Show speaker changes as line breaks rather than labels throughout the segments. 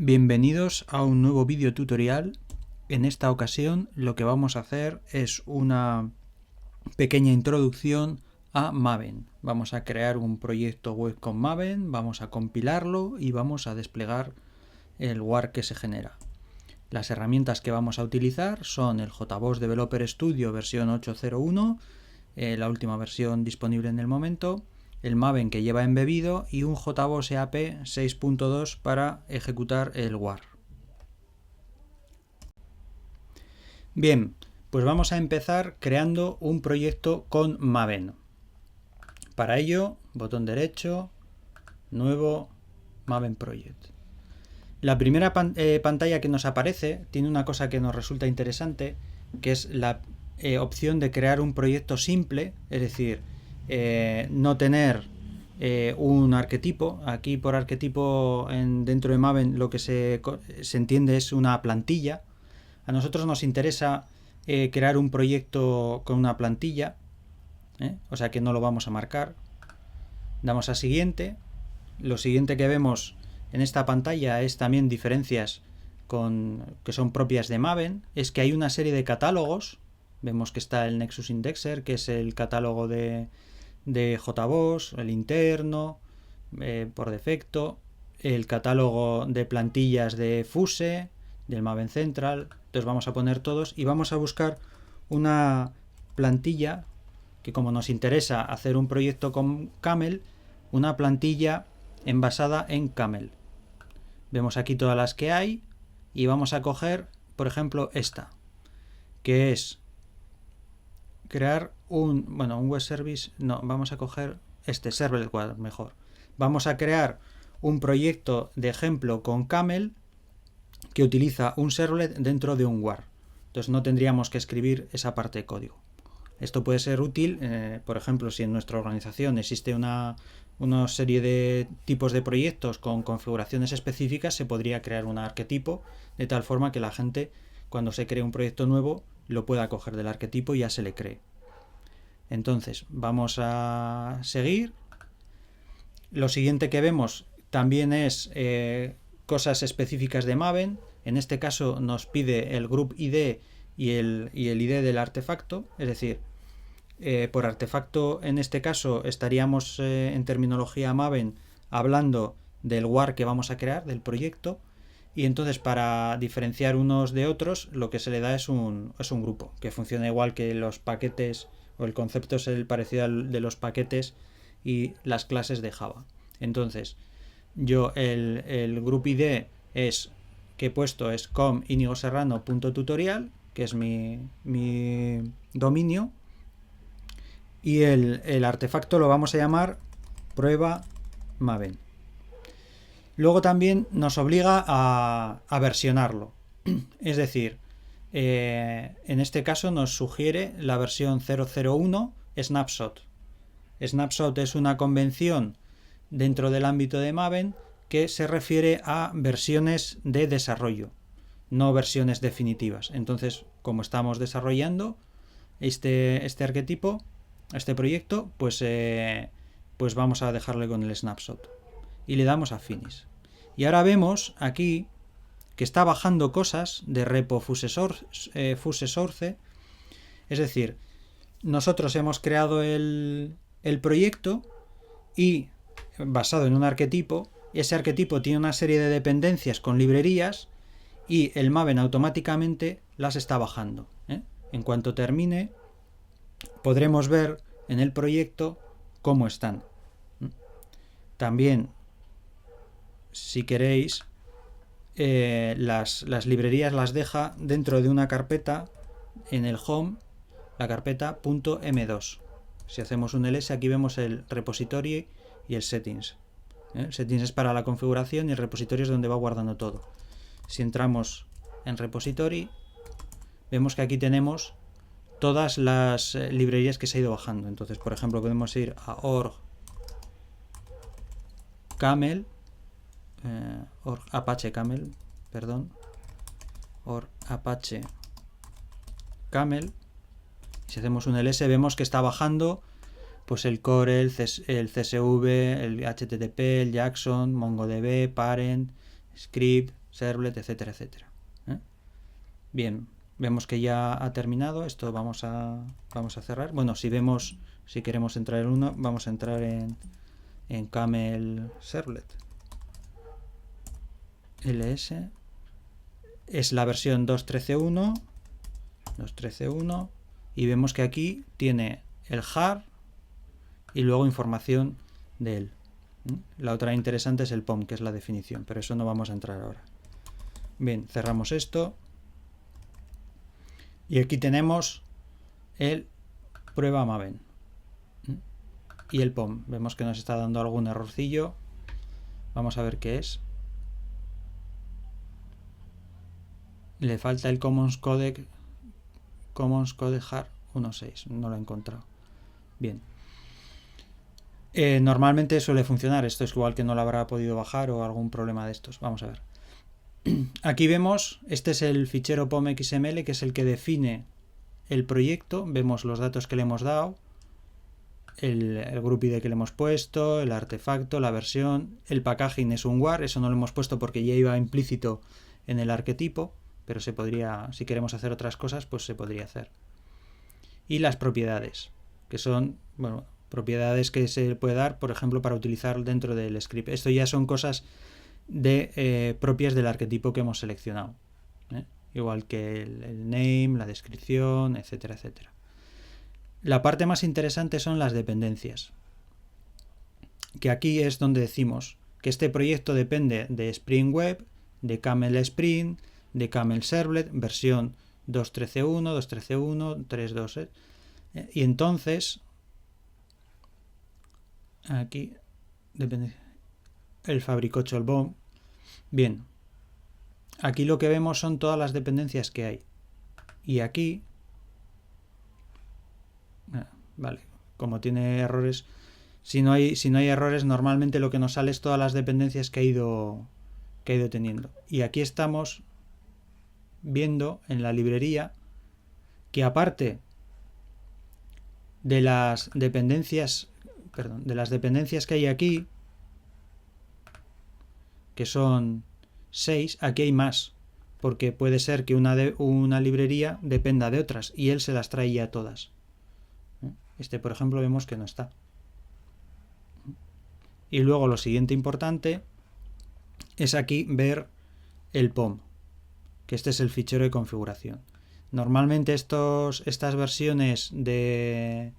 Bienvenidos a un nuevo vídeo tutorial. En esta ocasión lo que vamos a hacer es una pequeña introducción a Maven. Vamos a crear un proyecto web con Maven, vamos a compilarlo y vamos a desplegar el WAR que se genera. Las herramientas que vamos a utilizar son el JBoss Developer Studio versión 8.0.1, la última versión disponible en el momento, el Maven que lleva embebido y un JBoss EAP 6.2 para ejecutar el WAR. Bien, pues vamos a empezar creando un proyecto con Maven. Para ello, botón derecho, nuevo, Maven Project. La primera pantalla que nos aparece tiene una cosa que nos resulta interesante, que es la opción de crear un proyecto simple, es decir, no tener un arquetipo. Aquí por arquetipo dentro de Maven lo que se entiende es una plantilla. A nosotros nos interesa crear un proyecto con una plantilla, o sea que no lo vamos a marcar. Damos a siguiente. Lo siguiente que vemos en esta pantalla es también diferencias que son propias de Maven. Es que hay una serie de catálogos. Vemos que está el Nexus Indexer, que es el catálogo de JBoss, el interno, por defecto, el catálogo de plantillas de Fuse, del Maven Central. Entonces vamos a poner todos y vamos a buscar una plantilla que, como nos interesa hacer un proyecto con Camel, una plantilla envasada en Camel. Vemos aquí todas las que hay y vamos a coger, por ejemplo, esta, que es crear un web service. No, vamos a coger este servlet WAR mejor. Vamos a crear un proyecto de ejemplo con Camel que utiliza un servlet dentro de un WAR. Entonces no tendríamos que escribir esa parte de código. Esto puede ser útil, por ejemplo, si en nuestra organización existe una serie de tipos de proyectos con configuraciones específicas, se podría crear un arquetipo de tal forma que la gente, cuando se cree un proyecto nuevo, lo pueda coger del arquetipo y ya se le cree. Entonces vamos a seguir. Lo siguiente que vemos también es cosas específicas de Maven. En este caso nos pide el group ID y el ID del artefacto, es decir, por artefacto en este caso estaríamos en terminología Maven hablando del WAR que vamos a crear, del proyecto, y entonces para diferenciar unos de otros lo que se le da es un grupo que funciona igual que los paquetes, o el concepto es el parecido al de los paquetes y las clases de Java. Entonces yo el group ID que he puesto es com.inigoserrano.tutorial, que es mi dominio, y el artefacto lo vamos a llamar prueba Maven. Luego también nos obliga a versionarlo, es decir, en este caso nos sugiere la versión 0.0.1 Snapshot. Snapshot es una convención dentro del ámbito de Maven que se refiere a versiones de desarrollo, no versiones definitivas. Entonces, como estamos desarrollando este arquetipo, este proyecto, pues vamos a dejarle con el snapshot y le damos a finish. Y ahora vemos aquí que está bajando cosas de repo Fuse Source, es decir, nosotros hemos creado el proyecto y basado en un arquetipo. Ese arquetipo tiene una serie de dependencias con librerías y el Maven automáticamente las está bajando. En cuanto termine, podremos ver en el proyecto cómo están. También, si queréis, las librerías las deja dentro de una carpeta en el home, la carpeta .m2. Si hacemos un ls, aquí vemos el repository y el settings. El settings es para la configuración y el repositorio es donde va guardando todo. Si entramos en repository, vemos que aquí tenemos todas las librerías que se ha ido bajando. Entonces, por ejemplo, podemos ir a org camel, org apache camel, org apache camel. Si hacemos un ls, vemos que está bajando pues el core, el CSV, el HTTP, el Jackson, MongoDB, Parent, Script, servlet, etcétera, etcétera. Bien, vemos que ya ha terminado. Esto vamos a cerrar. Bueno, si queremos entrar en uno, vamos a entrar en camel servlet ls. Es la versión 2.13.1 y vemos que aquí tiene el jar y luego información de él. La otra interesante es el POM, que es la definición, pero eso no vamos a entrar ahora. Bien, cerramos esto. Y aquí tenemos el prueba Maven y el POM. Vemos que nos está dando algún errorcillo. Vamos a ver qué es. Le falta el Commons Codec jar 1.6. No lo he encontrado. Bien. Normalmente suele funcionar. Esto es igual que no lo habrá podido bajar o algún problema de estos. Vamos a ver. Aquí vemos, este es el fichero POM.xml, que es el que define el proyecto. Vemos los datos que le hemos dado, el group ID que le hemos puesto, el artefacto, la versión, el packaging es un war, eso no lo hemos puesto porque ya iba implícito en el arquetipo, pero se podría, si queremos hacer otras cosas, pues se podría hacer. Y las propiedades, que son, bueno, propiedades que se puede dar, por ejemplo, para utilizar dentro del script. Esto ya son cosas propias del arquetipo que hemos seleccionado, igual que el name, la descripción, etcétera, etcétera. La parte más interesante son las dependencias, que aquí es donde decimos que este proyecto depende de Spring Web, de Camel Spring, de Camel Servlet, versión 2.13.1, 2.13.1, 3.2, y entonces aquí depende el fabricocho, el BOM. Bien, aquí lo que vemos son todas las dependencias que hay. Y aquí, vale, como tiene errores, si no hay errores, normalmente lo que nos sale es todas las dependencias que ha ido teniendo. Y aquí estamos viendo en la librería que aparte de las dependencias, que hay aquí, que son 6, aquí hay más, porque puede ser que una librería dependa de otras y él se las trae ya todas. Este, por ejemplo, vemos que no está. Y luego lo siguiente importante es aquí ver el POM, que este es el fichero de configuración. Normalmente estas versiones de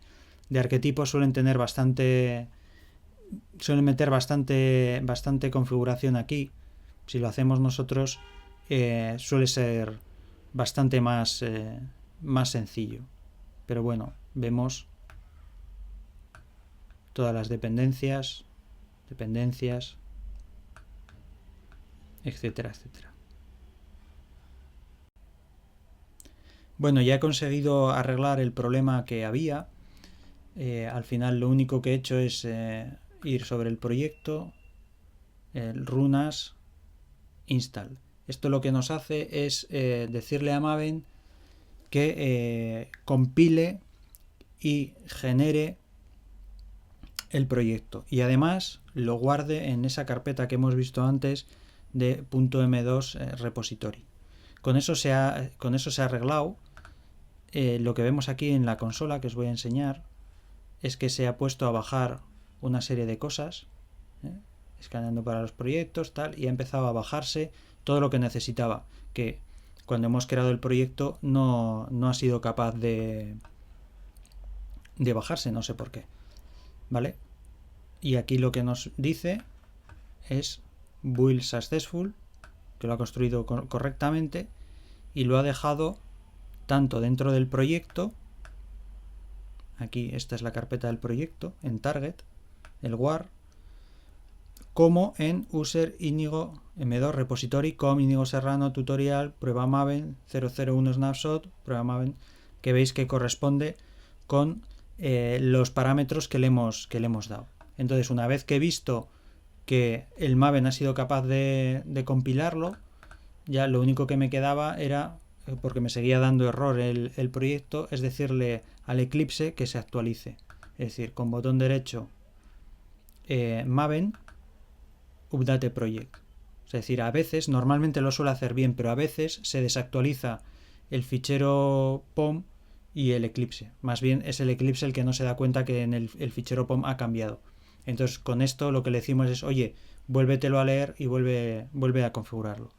arquetipos suelen meter bastante configuración aquí. Si lo hacemos nosotros suele ser bastante más sencillo, pero bueno, vemos todas las dependencias, etcétera, etcétera. Bueno, ya he conseguido arreglar el problema que había. Al final lo único que he hecho es ir sobre el proyecto, el runas install. Esto lo que nos hace es decirle a Maven que compile y genere el proyecto y además lo guarde en esa carpeta que hemos visto antes de .m2 repository. Con eso se ha arreglado. Lo que vemos aquí en la consola, que os voy a enseñar, es que se ha puesto a bajar una serie de cosas, escaneando para los proyectos, tal, y ha empezado a bajarse todo lo que necesitaba, que cuando hemos creado el proyecto no ha sido capaz de bajarse, no sé por qué, ¿vale? Y aquí lo que nos dice es build successful, que lo ha construido correctamente y lo ha dejado tanto dentro del proyecto, aquí esta es la carpeta del proyecto, en target, el war, como en user Íñigo M2 repository com Íñigo Serrano tutorial prueba Maven 001 snapshot prueba Maven, que veis que corresponde con los parámetros que le hemos dado. Entonces, una vez que he visto que el Maven ha sido capaz de compilarlo, ya lo único que me quedaba era, porque me seguía dando error el proyecto, es decirle al Eclipse que se actualice. Es decir, con botón derecho Maven update project. Es decir, a veces, normalmente lo suele hacer bien, pero a veces se desactualiza el fichero POM y el Eclipse. Más bien es el Eclipse el que no se da cuenta que en el fichero POM ha cambiado. Entonces con esto lo que le decimos es, oye, vuélvetelo a leer y vuelve a configurarlo.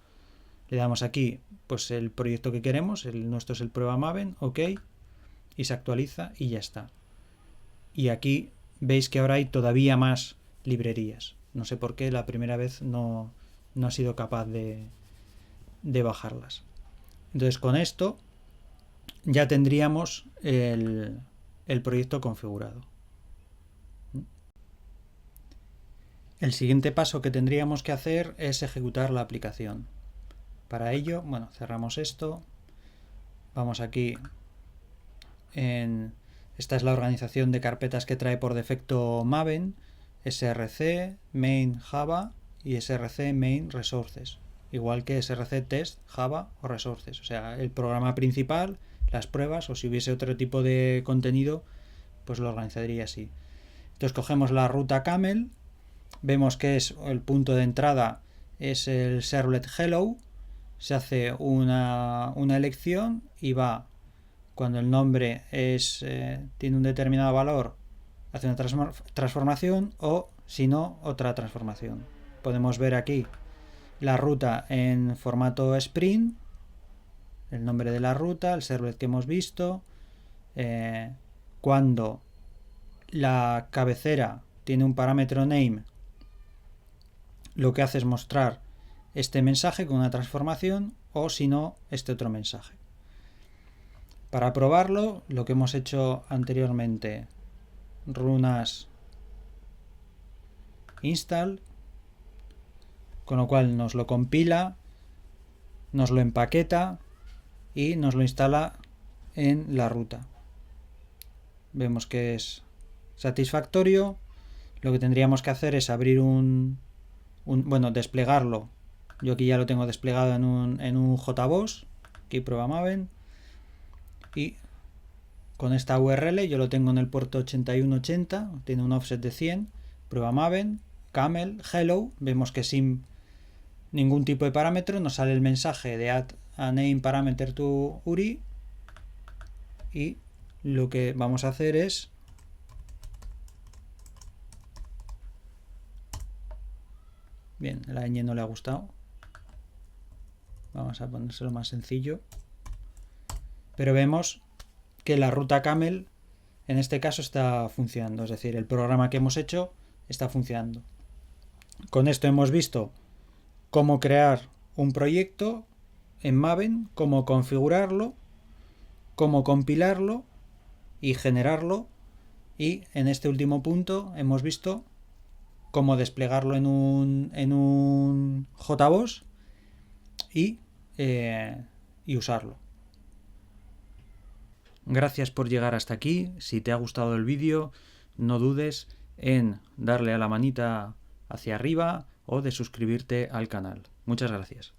Le damos aquí pues el proyecto que queremos, nuestro es el prueba Maven, ok, y se actualiza y ya está. Y aquí veis que ahora hay todavía más librerías. No sé por qué la primera vez no ha sido capaz de bajarlas. Entonces con esto ya tendríamos el proyecto configurado. El siguiente paso que tendríamos que hacer es ejecutar la aplicación. Para ello, bueno, cerramos esto. Vamos aquí esta es la organización de carpetas que trae por defecto Maven, src main java y src main resources, igual que src test java o resources, o sea, el programa principal, las pruebas, o si hubiese otro tipo de contenido, pues lo organizaría así. Entonces cogemos la ruta camel, vemos que es el punto de entrada es el servlet hello, se hace una elección y va. Cuando el nombre tiene un determinado valor, hace una transformación, o si no, otra transformación. Podemos ver aquí la ruta en formato Sprint, el nombre de la ruta, el servlet que hemos visto. Cuando la cabecera tiene un parámetro name, lo que hace es mostrar este mensaje con una transformación, o si no, este otro mensaje. Para probarlo, lo que hemos hecho anteriormente, run as install, con lo cual nos lo compila, nos lo empaqueta y nos lo instala en la ruta. Vemos que es satisfactorio. Lo que tendríamos que hacer es abrir desplegarlo. Yo aquí ya lo tengo desplegado en un JBoss, aquí prueba Maven. Y con esta URL yo lo tengo en el puerto 8180, tiene un offset de 100, prueba Maven, camel, hello, vemos que sin ningún tipo de parámetro nos sale el mensaje de add a name parameter to URI, y lo que vamos a hacer es bien, la ñ no le ha gustado, vamos a ponérselo más sencillo. Pero vemos que la ruta camel en este caso está funcionando, es decir, el programa que hemos hecho está funcionando. Con esto hemos visto cómo crear un proyecto en Maven, cómo configurarlo, cómo compilarlo y generarlo, y en este último punto hemos visto cómo desplegarlo en un JBoss y usarlo. Gracias por llegar hasta aquí. Si te ha gustado el vídeo, no dudes en darle a la manita hacia arriba o de suscribirte al canal. Muchas gracias.